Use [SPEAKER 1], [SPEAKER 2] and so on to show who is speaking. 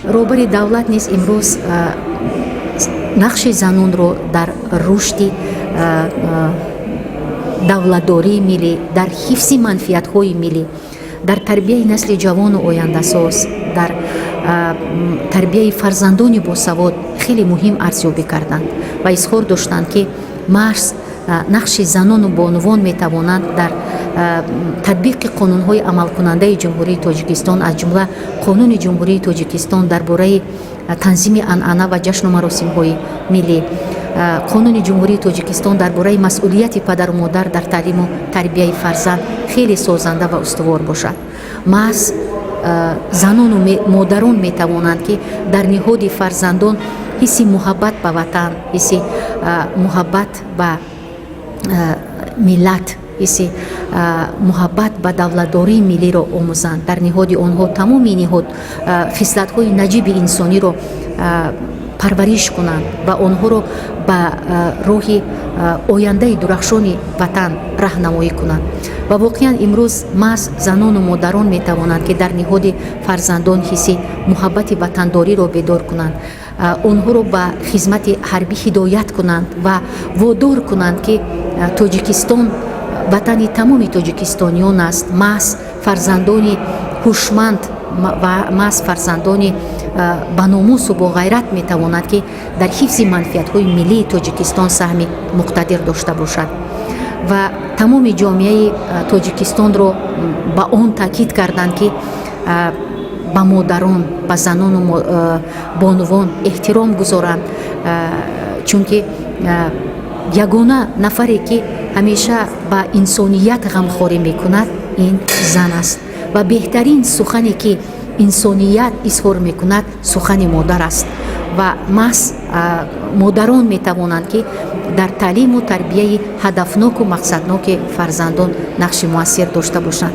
[SPEAKER 1] роҳбари давлат низ имрӯз нақши занонро дар рушди давлатдории миллӣ, дар ҳифзи манфиатҳои миллӣ, дар тарбияи насли ҷавону ояндасоз, дар тарбияи фарзандони босавод хеле муҳим арзёбӣ карданд ва изҳор доштанд, ки маҳз нақши занону бонувон метавонанд дар татбиқи қонунҳои амалкунандаи ҷумҳурии Тоҷикистон, аз ҷумла қонуни ҷумҳурии Тоҷикистон дар бораи танзими анъана ва ҷашну маросимҳои миллӣ, қонуни ҷумҳурии Тоҷикистон дар бораи масъулияти падару модар дар таълиму тарбияи фарзанд хеле созанда ва устувор бошад. маҳз занону модарон метавонанд, ки дар ниҳоди фарзандон ҳисси муҳаббат ба ватан, ҳисси муҳаббат ба миллат, ҳисси муҳаббат ба давлатдории миллиро омӯзанд. Дар ниҳоди онҳо тамоми ниҳод хислатҳои наҷиби инсониро парвариш кунанд ва онҳоро ба роҳи ояндаи дурахшони ватан раҳнамоӣ кунанд. ва воқеан имрӯз маҳз занону модарон метавонанд, ки дар ниҳоди фарзандон ҳисси муҳаббати ватандориро бедор кунанд, онҳоро ба хизмати ҳарбӣ ҳидоят кунанд ва водор кунанд, ки Тоҷикистон ватани тамоми тоҷикистониён аст. маҳз фарзандони ҳушманд ва маҳз фарзандони баномусу боғайрат метавонад, ки дар ҳифзи манфиатҳои миллии Тоҷикистон саҳми муқтадир дошта бошад. ва тамоми ҷомеаи Тоҷикистонро ба он таъкид карданд, ки ба модарон, ба занону бонувон эҳтиром гузоранд, чунки ягона нафаре, ки ҳамеша ба инсоният ғамхорӣ мекунад, ин зан аст. ва беҳтарин сухане, ки инсоният изҳор мекунад, сухани модар аст. ва маҳз модарон метавонанд, ки дар таълиму тарбияи ҳадафноку мақсадноки фарзандон нақши муассир дошта бошанд.